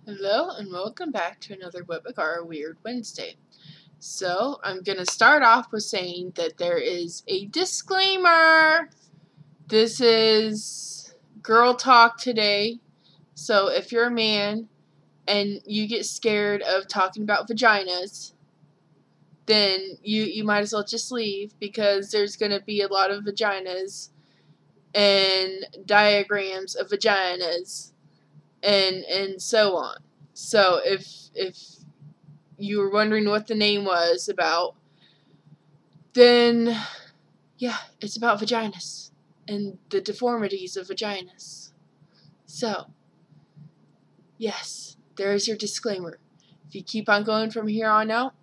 Hello and welcome back to another WitWGARA Weird Wednesday. So, I'm going to start off with saying that there is a disclaimer. This is girl talk today. So, if you're a man and you get scared of talking about vaginas, then you might as well just leave, because there's going to be a lot of vaginas and diagrams of vaginas and so on. So if you were wondering what the name was about, then yeah, it's about vaginas and the deformities of vaginas. So yes, there's your disclaimer. If you keep on going from here on out,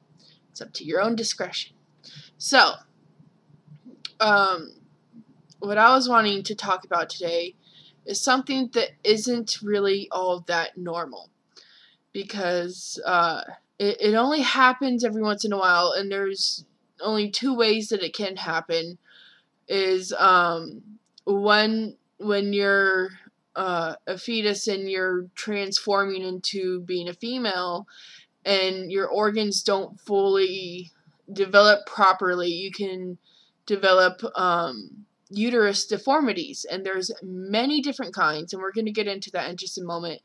it's up to your own discretion. So what I was wanting to talk about today is something that isn't really all that normal, because it only happens every once in a while, and there's only two ways that it can happen. Is one, when you're a fetus and you're transforming into being a female and your organs don't fully develop properly, you can develop uterus deformities, and there's many different kinds, and we're going to get into that in just a moment.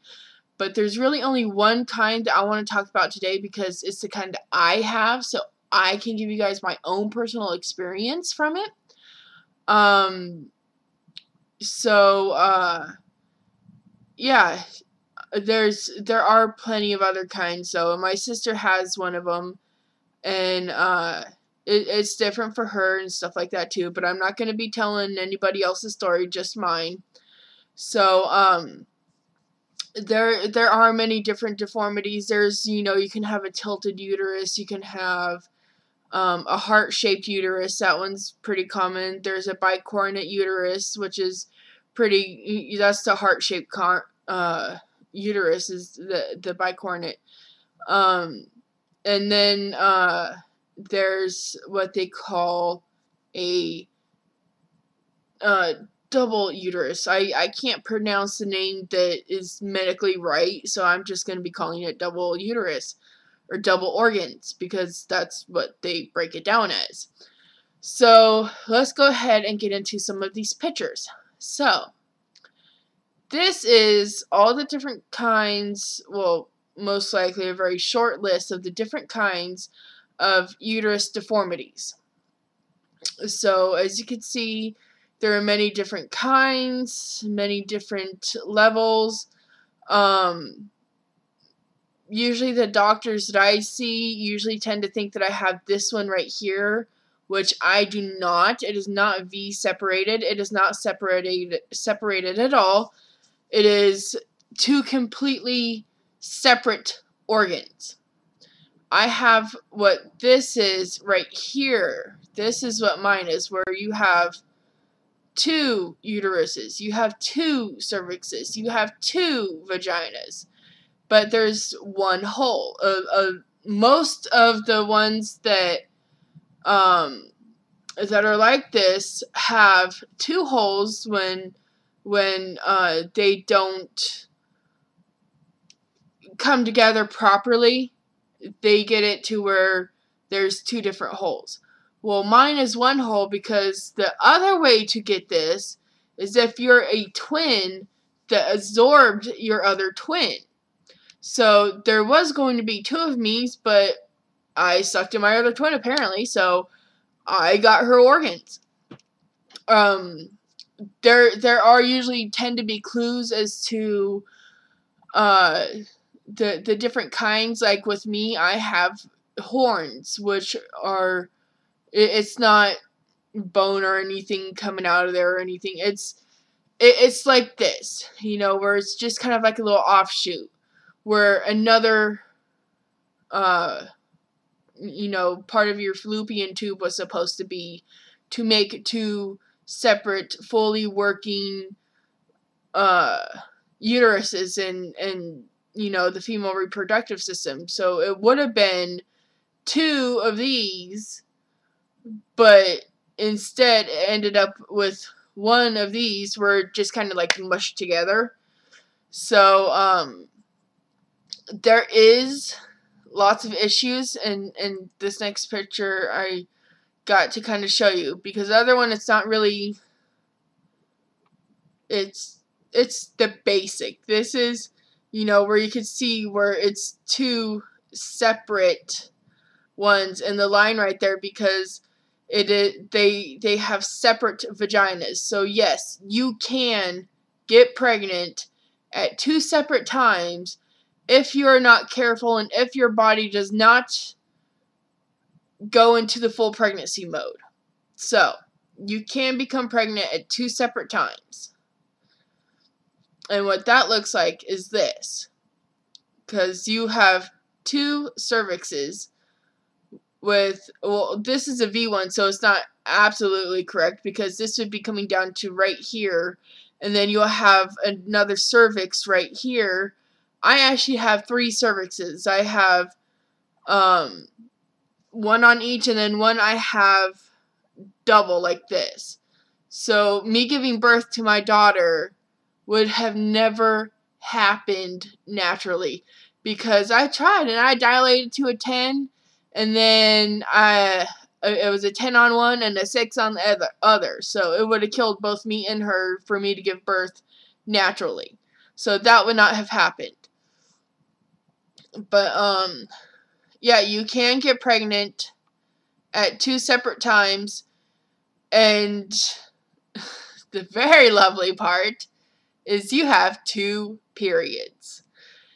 But there's really only one kind that I want to talk about today, because it's the kind that I have, so I can give you guys my own personal experience from it. Yeah, there are plenty of other kinds. So my sister has one of them, and it's different for her and stuff like that too, but I'm not going to be telling anybody else's story, just mine. So, there are many different deformities. There's, you can have a tilted uterus, you can have a heart-shaped uterus. That one's pretty common. There's a bicornate uterus, which is that's the heart-shaped uterus, is the bicornate. And then there's what they call a double uterus. I can't pronounce the name that is medically right, so I'm just going to be calling it double uterus, or double organs, because that's what they break it down as. So let's go ahead and get into some of these pictures. So this is all the different kinds, well, most likely a very short list of the different kinds of uterus deformities. So as you can see, there are many different kinds, many different levels. Usually the doctors that I see usually tend to think that I have this one right here, which I do not. It is not V separated. It is not separated at all. It is two completely separate organs. I have what this is right here. This is what mine is, where you have two uteruses, you have two cervixes, you have two vaginas, but there's one hole. Most of the ones that are like this have two holes when they don't come together properly. They get it to where there's two different holes. Well, mine is one hole, because the other way to get this is if you're a twin that absorbed your other twin. So there was going to be two of me, but I sucked in my other twin apparently, so I got her organs. There are usually tend to be clues as to the different kinds. Like with me, I have horns, which are, it's not bone or anything coming out of there or anything. It's like this, where it's just kind of like a little offshoot, where another part of your fallopian tube was supposed to be, to make two separate, fully working uteruses and the female reproductive system. So it would have been two of these, but instead it ended up with one of these, where it just kind of like mushed together. So there is lots of issues, and this next picture I got to kind of show you, because the other one, it's not really, it's the basic. This is, you know, where you can see where it's two separate ones in the line right there, because they have separate vaginas. So yes, you can get pregnant at two separate times if you're not careful and if your body does not go into the full pregnancy mode. So you can become pregnant at two separate times. And what that looks like is this, because you have two cervixes with, well, this is a V1, so it's not absolutely correct, because this would be coming down to right here, and then you'll have another cervix right here. I actually have three cervixes. I have one on each, and then one I have double like this. So me giving birth to my daughter would have never happened naturally, because I tried and I dilated to a 10, and then it was a 10 on one and a 6 on the other. So it would have killed both me and her for me to give birth naturally. So that would not have happened. But yeah, you can get pregnant at two separate times, and the very lovely part is you have two periods.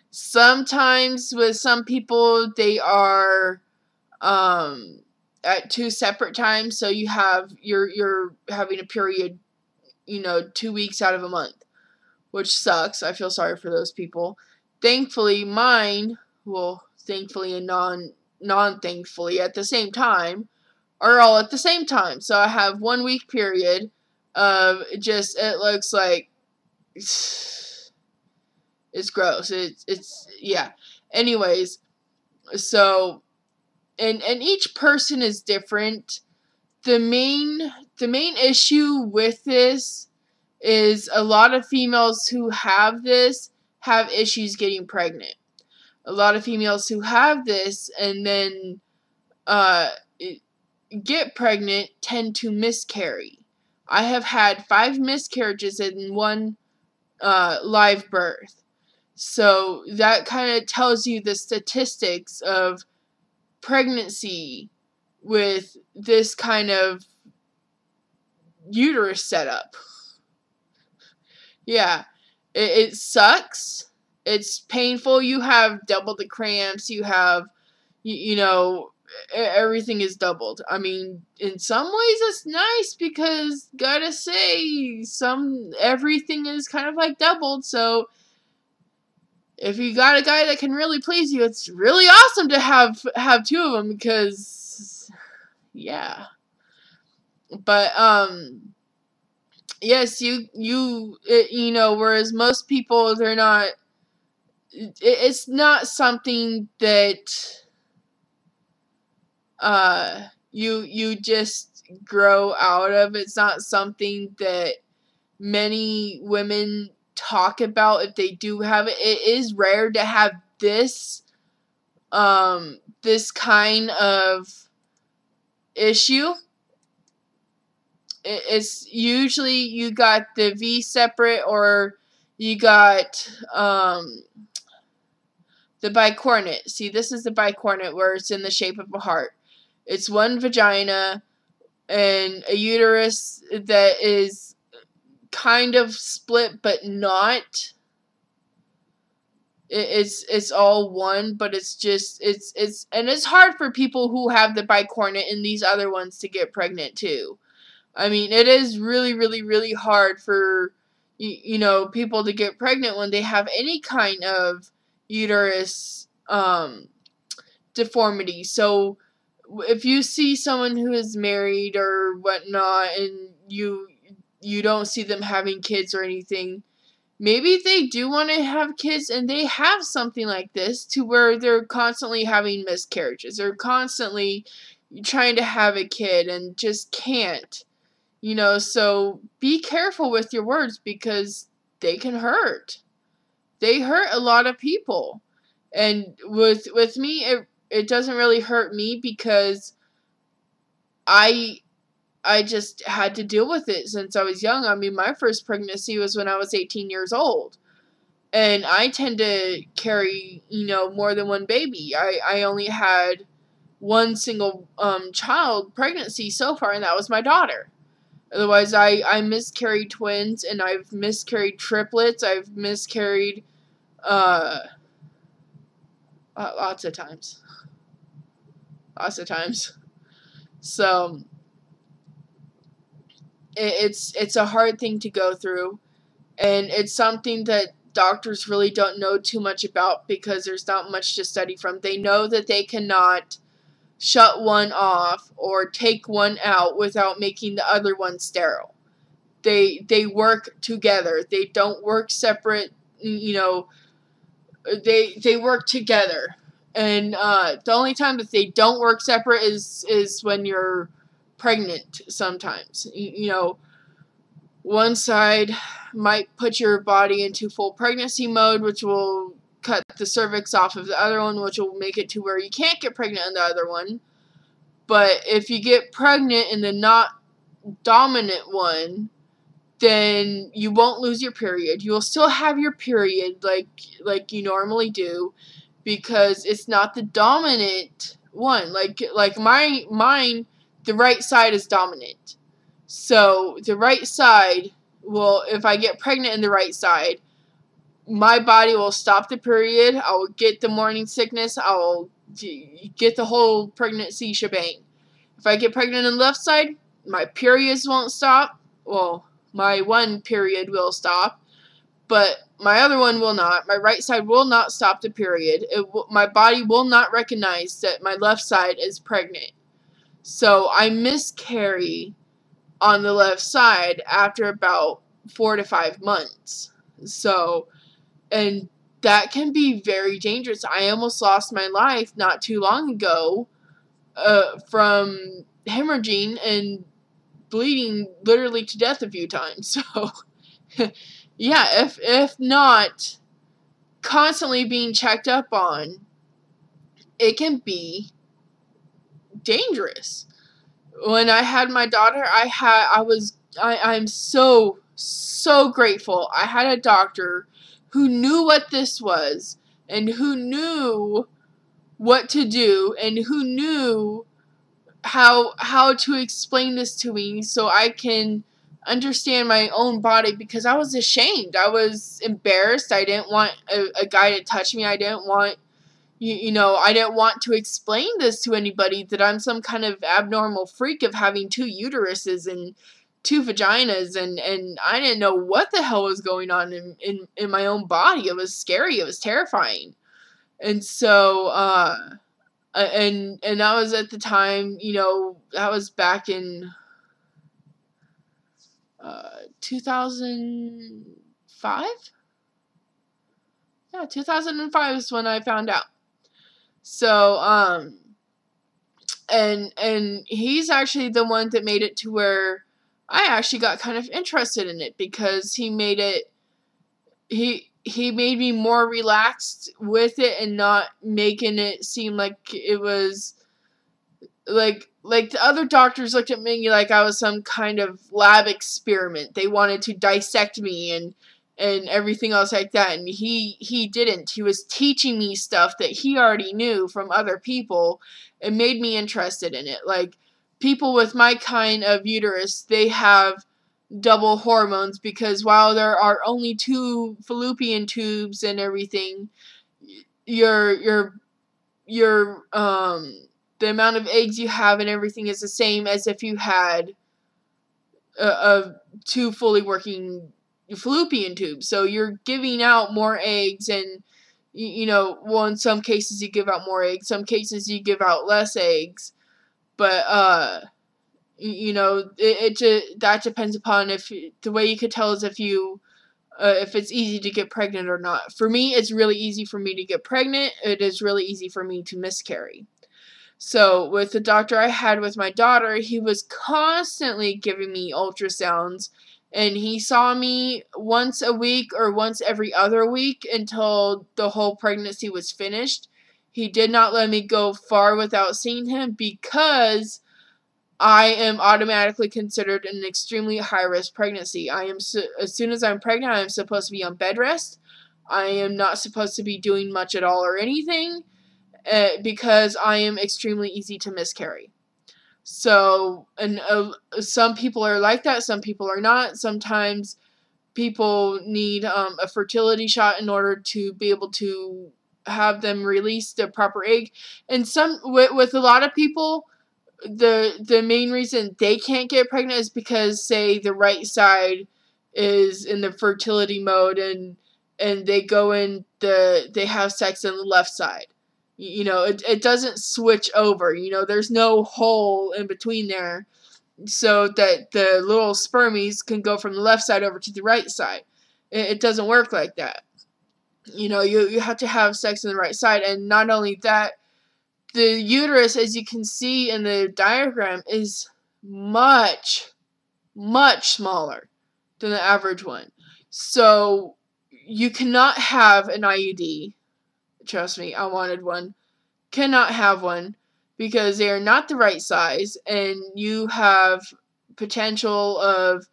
Sometimes with some people, they are at two separate times, so you have you're having a period, you know, 2 weeks out of a month, which sucks. I feel sorry for those people. Thankfully, mine, well, thankfully and non-thankfully at the same time, are all at the same time. So I have 1 week period of just, it looks like, it's gross. It's yeah. Anyways, so and each person is different. The main issue with this is a lot of females who have this have issues getting pregnant. A lot of females who have this and then get pregnant tend to miscarry. I have had 5 miscarriages in one live birth. So that kind of tells you the statistics of pregnancy with this kind of uterus setup. Yeah, it sucks. It's painful. You have double the cramps. You have, you know, everything is doubled. I mean, in some ways it's nice, because gotta say, everything is kind of like doubled. So if you got a guy that can really please you, it's really awesome to have 2 of them, because yeah. But yes, you know, whereas most people, they're not, it's not something that you just grow out of. It's not something that many women talk about if they do have it. It is rare to have this this kind of issue. It's usually you got the V separate, or you got the bicornate. See, this is the bicornate, where it's in the shape of a heart. It's one vagina and a uterus that is kind of split, but not. It's all one, but it's just and it's hard for people who have the bicornate and these other ones to get pregnant too. I mean, it is really, really, really hard for you know, people to get pregnant when they have any kind of uterus deformity. So if you see someone who is married or whatnot, and you don't see them having kids or anything, maybe they do want to have kids and they have something like this, to where they're constantly having miscarriages or constantly trying to have a kid and just can't. You know, so be careful with your words, because they can hurt. They hurt a lot of people. And with me, it doesn't really hurt me because I just had to deal with it since I was young. I mean, my first pregnancy was when I was 18 years old. And I tend to carry, more than one baby. I only had one single child pregnancy so far, and that was my daughter. Otherwise, I miscarried twins, and I've miscarried triplets. I've miscarried lots of times. Lots of times. So it's a hard thing to go through, and it's something that doctors really don't know too much about because there's not much to study from. They know that they cannot shut one off or take one out without making the other one sterile. They work together. They don't work separate, they work together. And the only time that they don't work separate is when you're pregnant sometimes. One side might put your body into full pregnancy mode, which will cut the cervix off of the other one, which will make it to where you can't get pregnant in the other one. But if you get pregnant in the not dominant one, then you won't lose your period. You will still have your period like you normally do, because it's not the dominant one. Like mine, the right side is dominant. So the right side will, if I get pregnant in the right side, my body will stop the period. I will get the morning sickness. I will get the whole pregnancy shebang. If I get pregnant in the left side, my periods won't stop. Well, my one period will stop, but my other one will not. My right side will not stop the period. My body will not recognize that my left side is pregnant. So I miscarry on the left side after about 4 to 5 months. So, and that can be very dangerous. I almost lost my life not too long ago from hemorrhaging and bleeding literally to death a few times. So, yeah, if not constantly being checked up on, it can be dangerous. When I had my daughter, I'm so grateful. I had a doctor who knew what this was, and who knew what to do, and who knew how to explain this to me so I can understand my own body, because I was ashamed. I was embarrassed. I didn't want a guy to touch me. I didn't want I didn't want to explain this to anybody, that I'm some kind of abnormal freak of having 2 uteruses and 2 vaginas, and I didn't know what the hell was going on in my own body. It was scary. It was terrifying. And so, and that was at the time, that was back in 2005? Yeah, 2005 is when I found out. So, and he's actually the one that made it to where I actually got kind of interested in it, because he made me more relaxed with it, and not making it seem like it was like the other doctors looked at me like I was some kind of lab experiment. They wanted to dissect me and everything else like that, and he didn't. He was teaching me stuff that he already knew from other people, and made me interested in it. Like, people with my kind of uterus, they have double hormones, because while there are only 2 fallopian tubes and everything, your the amount of eggs you have and everything is the same as if you had 2 fully working fallopian tubes. So you're giving out more eggs, and well, in some cases you give out more eggs, some cases you give out less eggs, but that depends upon the way you could tell is if it's easy to get pregnant or not. For me, it's really easy for me to get pregnant. It is really easy for me to miscarry. So with the doctor I had with my daughter, he was constantly giving me ultrasounds and he saw me once a week or once every other week until the whole pregnancy was finished. He did not let me go far without seeing him because I am automatically considered an extremely high-risk pregnancy. As soon as I'm pregnant, I am supposed to be on bed rest. I am not supposed to be doing much at all or anything because I am extremely easy to miscarry. So, and some people are like that, some people are not. Sometimes people need a fertility shot in order to be able to have them release the proper egg. And with a lot of people, the main reason they can't get pregnant is because, say, the right side is in the fertility mode and they they have sex on the left side. You know, it doesn't switch over. You know, there's no hole in between there so that the little spermies can go from the left side over to the right side. It doesn't work like that. You know, you have to have sex on the right side. And not only that, the uterus, as you can see in the diagram, is much, much smaller than the average one. So you cannot have an IUD. Trust me, I wanted one. Cannot have one because they are not the right size, and you have potential of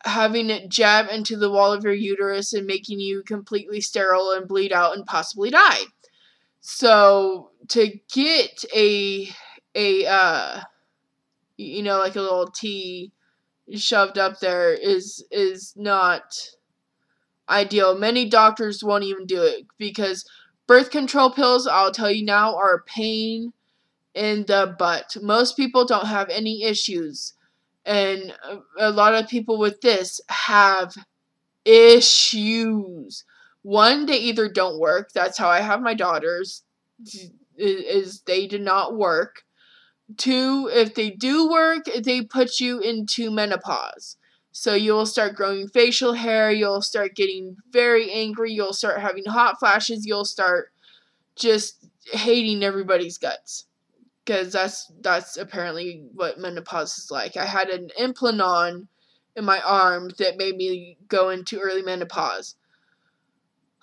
having it jab into the wall of your uterus and making you completely sterile and bleed out and possibly die. So to get a you know, like a little T shoved up there is not ideal. Many doctors won't even do it because birth control pills, I'll tell you now, are a pain in the butt. Most people don't have any issues, and a lot of people with this have issues. One, they either don't work. That's how I have my daughters, is they did not work. Two, if they do work, they put you into menopause. So you'll start growing facial hair, you'll start getting very angry, you'll start having hot flashes, you'll start just hating everybody's guts. Because that's apparently what menopause is like. I had an implant in my arm that made me go into early menopause.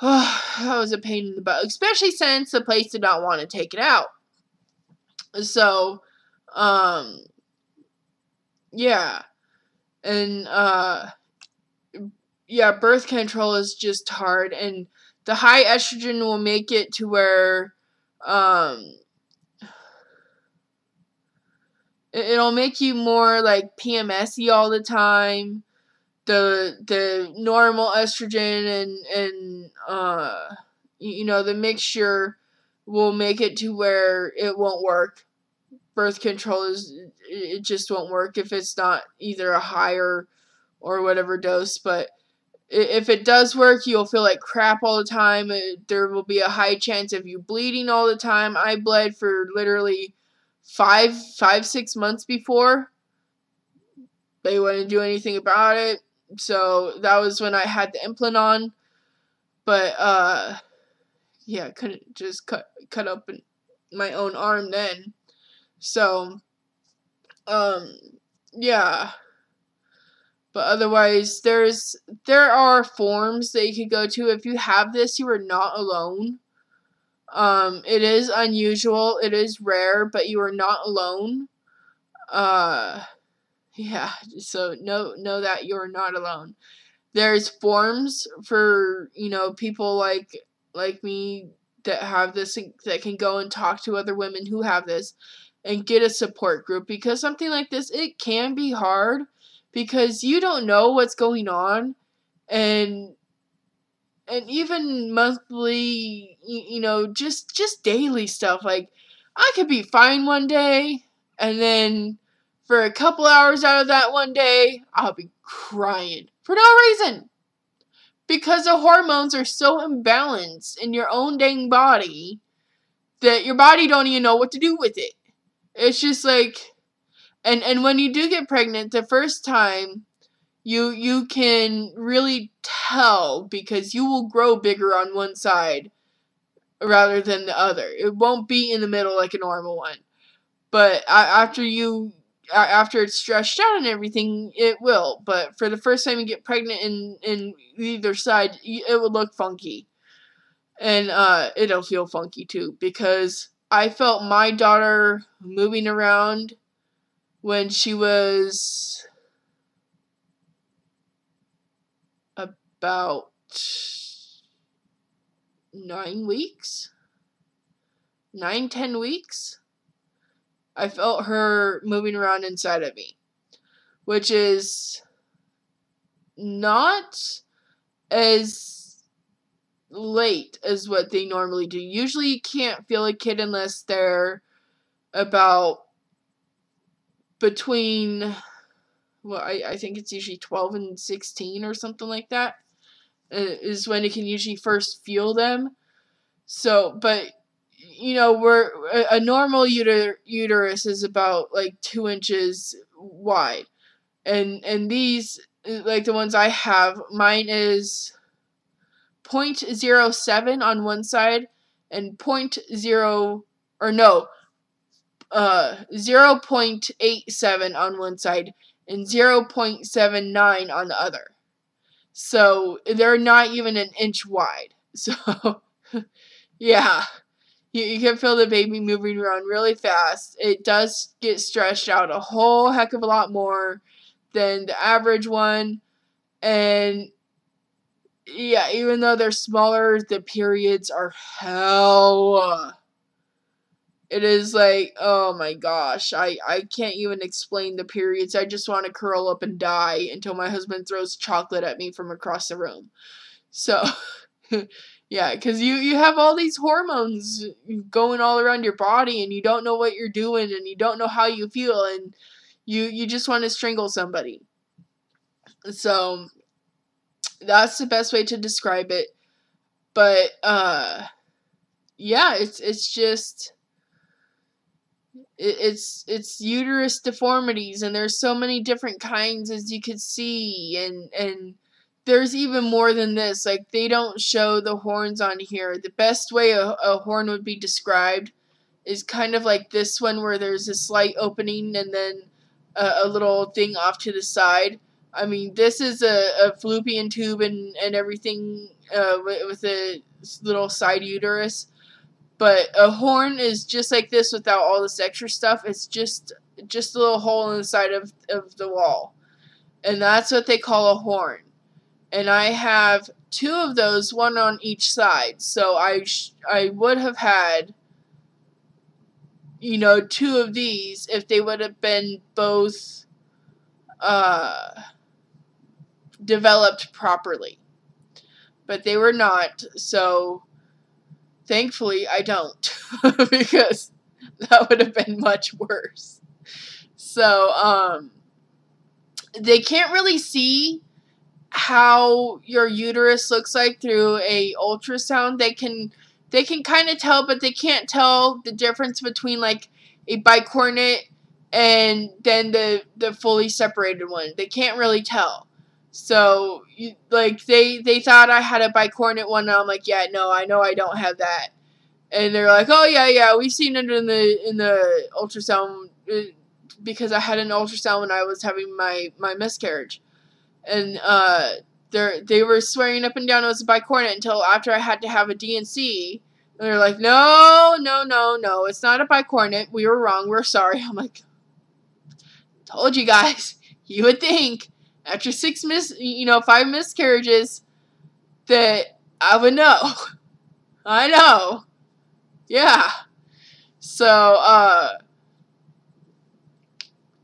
Oh, that was a pain in the butt, especially since the place did not want to take it out. So, yeah. And, yeah, birth control is just hard, and the high estrogen will make it to where, it'll make you more, like, PMS-y all the time. The normal estrogen and you know, the mixture will make it to where it won't work. Birth control it just won't work if it's not either a higher or whatever dose, but if it does work, you'll feel like crap all the time. There will be a high chance of you bleeding all the time. I bled for literally 6 months before they wouldn't do anything about it. So that was when I had the implant on. But yeah, couldn't just cut up my own arm then. So yeah. But otherwise, there are forms that you can go to. If you have this, you are not alone. It is unusual, it is rare, but you are not alone. Yeah, so know that you're not alone. There's forms for, you know, people like me that have this, that can go and talk to other women who have this and get a support group, because something like this, it can be hard because you don't know what's going on, and even monthly, you know, just daily stuff. Like, I could be fine one day, and then for a couple hours out of that one day, I'll be crying for no reason. Because the hormones are so imbalanced in your own dang body that your body don't even know what to do with it. It's just like, and when you do get pregnant, the first time, you can really tell because you will grow bigger on one side rather than the other. It won't be in the middle like a normal one. But after you after it's stretched out and everything, it will. But for the first time you get pregnant in either side, it would look funky. And it'll feel funky too, because I felt my daughter moving around when she was about 9 weeks, 10 weeks. I felt her moving around inside of me, which is not as late as what they normally do. Usually you can't feel a kid unless they're about between, well, I think it's usually 12 and 16 or something like that, is when you can usually first feel them. So, but you know, a normal uterus is about like 2 inches wide, and these, like the ones I have, mine is 0.07 on one side and 0.87 on one side and 0.79 on the other. So they're not even an inch wide. So yeah, you can feel the baby moving around really fast. It does get stretched out a whole heck of a lot more than the average one. And yeah, even though they're smaller, the periods are hell. It is like, oh my gosh, I can't even explain the periods. I just want to curl up and die until my husband throws chocolate at me from across the room. So, yeah, because you have all these hormones going all around your body, and you don't know what you're doing, and you don't know how you feel, and you just want to strangle somebody. So, that's the best way to describe it. But, yeah, it's just... It's uterus deformities, and there's so many different kinds, as you could see, and there's even more than this. Like, they don't show the horns on here. The best way a horn would be described is kind of like this one, where there's a slight opening and then a little thing off to the side. I mean, this is a fallopian tube and everything, with a little side uterus. But a horn is just like this without all this extra stuff. It's just a little hole in the side of the wall. And that's what they call a horn. And I have 2 of those, one on each side. So I would have had, you know, 2 of these if they would have been both developed properly. But they were not, so... Thankfully, I don't, because that would have been much worse. So, they can't really see how your uterus looks like through a ultrasound. They can kind of tell, but they can't tell the difference between like a bicornate and then the fully separated one. They can't really tell. So, they thought I had a bicornate one, and I'm like, yeah, no, I know I don't have that. And they're like, oh, yeah, we've seen it in the ultrasound, because I had an ultrasound when I was having my miscarriage. And, they were swearing up and down it was a bicornate until after I had to have a D&C. And they're like, no, it's not a bicornate. We were wrong. We're sorry. I'm like, told you guys. You would think, after 5 miscarriages, that I would know. I know. Yeah. So,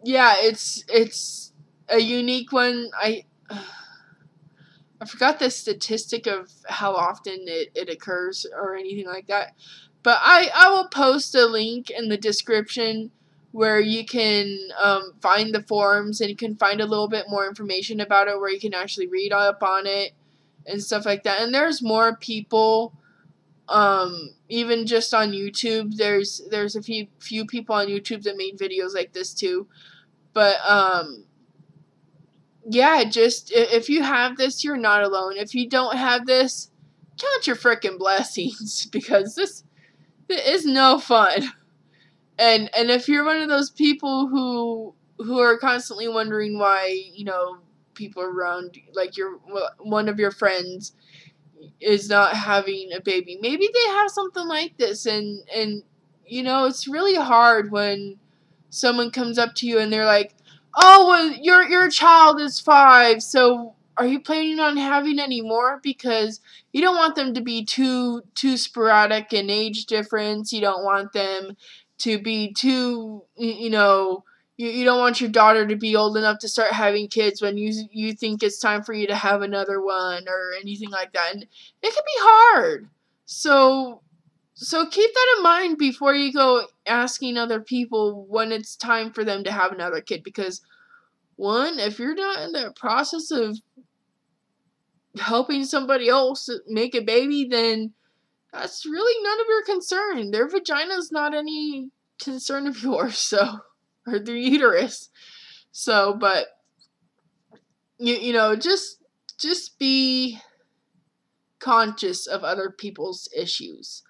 yeah, it's a unique one. I forgot the statistic of how often it occurs or anything like that. But I will post a link in the description where you can find the forums, and you can find a little bit more information about it, where you can actually read up on it and stuff like that. And there's more people, even just on YouTube. There's a few people on YouTube that made videos like this too. But yeah, just if you have this, you're not alone. If you don't have this, count your frickin' blessings, because this is no fun. And if you're one of those people who are constantly wondering why, people around, like one of your friends is not having a baby. Maybe they have something like this, and it's really hard when someone comes up to you and they're like, "Oh, well, your child is 5, so are you planning on having any more?" Because you don't want them to be too sporadic in age difference. You don't want them to be too, you don't want your daughter to be old enough to start having kids when you think it's time for you to have another one or anything like that. And it can be hard. So keep that in mind before you go asking other people when it's time for them to have another kid. Because, one, if you're not in the process of helping somebody else make a baby, then that's really none of your concern. Their vagina's not any concern of yours, or their uterus. So, but, just be conscious of other people's issues.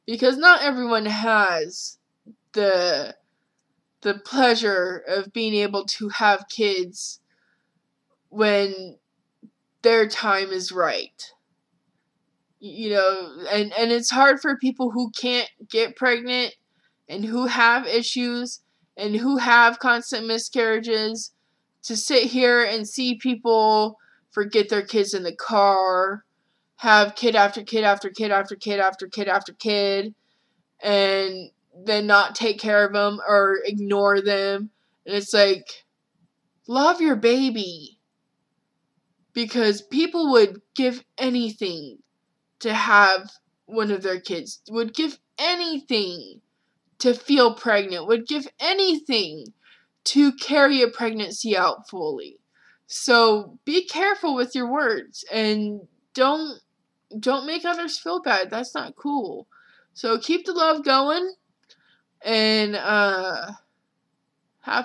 Because not everyone has the pleasure of being able to have kids when their time is right. And it's hard for people who can't get pregnant and who have issues and who have constant miscarriages to sit here and see people forget their kids in the car, have kid after kid after kid after kid after kid after kid, and then not take care of them or ignore them. And it's like, love your baby. Because people would give anything to have one of their kids, would give anything to feel pregnant, would give anything to carry a pregnancy out fully. So be careful with your words and don't make others feel bad. That's not cool. So keep the love going and have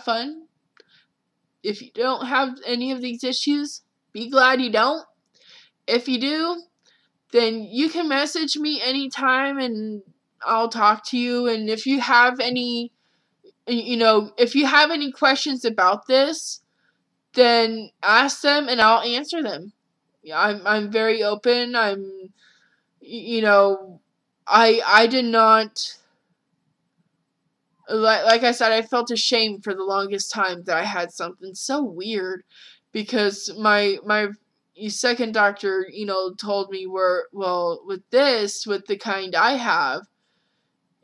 fun. If you don't have any of these issues, be glad you don't. If you do, then you can message me anytime and I'll talk to you. And if you have any, if you have any questions about this, then ask them and I'll answer them. I'm very open. I did not, like I said, I felt ashamed for the longest time that I had something so weird, because my second doctor, told me with the kind I have,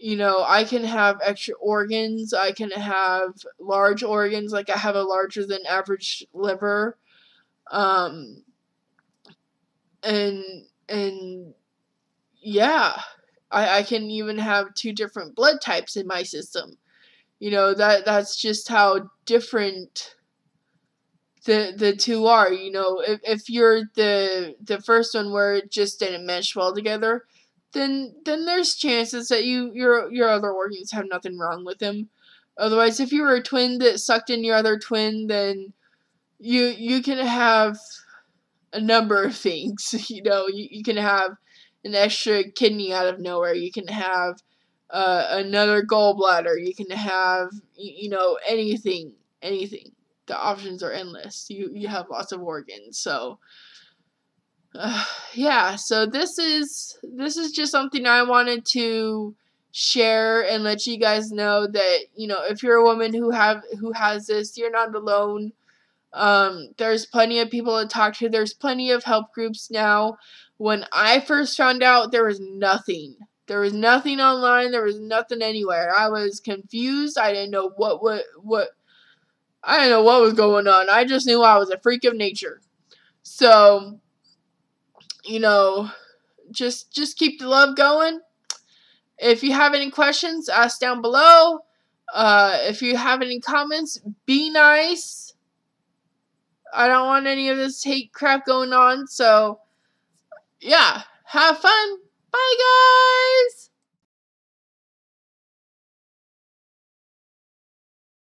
I can have extra organs, I can have large organs, like I have a larger than average liver, and yeah, I can even have 2 different blood types in my system. That's just how different the 2 are. If you're the first one where it just didn't mesh well together, then there's chances that your other organs have nothing wrong with them. Otherwise, if you were a twin that sucked in your other twin, then you can have a number of things. You can have an extra kidney out of nowhere. You can have another gallbladder. You can have, anything. The options are endless. You have lots of organs. So, yeah. So this is just something I wanted to share and let you guys know that, if you're a woman who has this, you're not alone. There's plenty of people to talk to. There's plenty of help groups now. When I first found out, there was nothing. There was nothing online. There was nothing anywhere. I was confused. I didn't know I didn't know what was going on. I just knew I was a freak of nature. So, just keep the love going. If you have any questions, ask down below. If you have any comments, be nice. I don't want any of this hate crap going on. So, yeah, have fun. Bye, guys.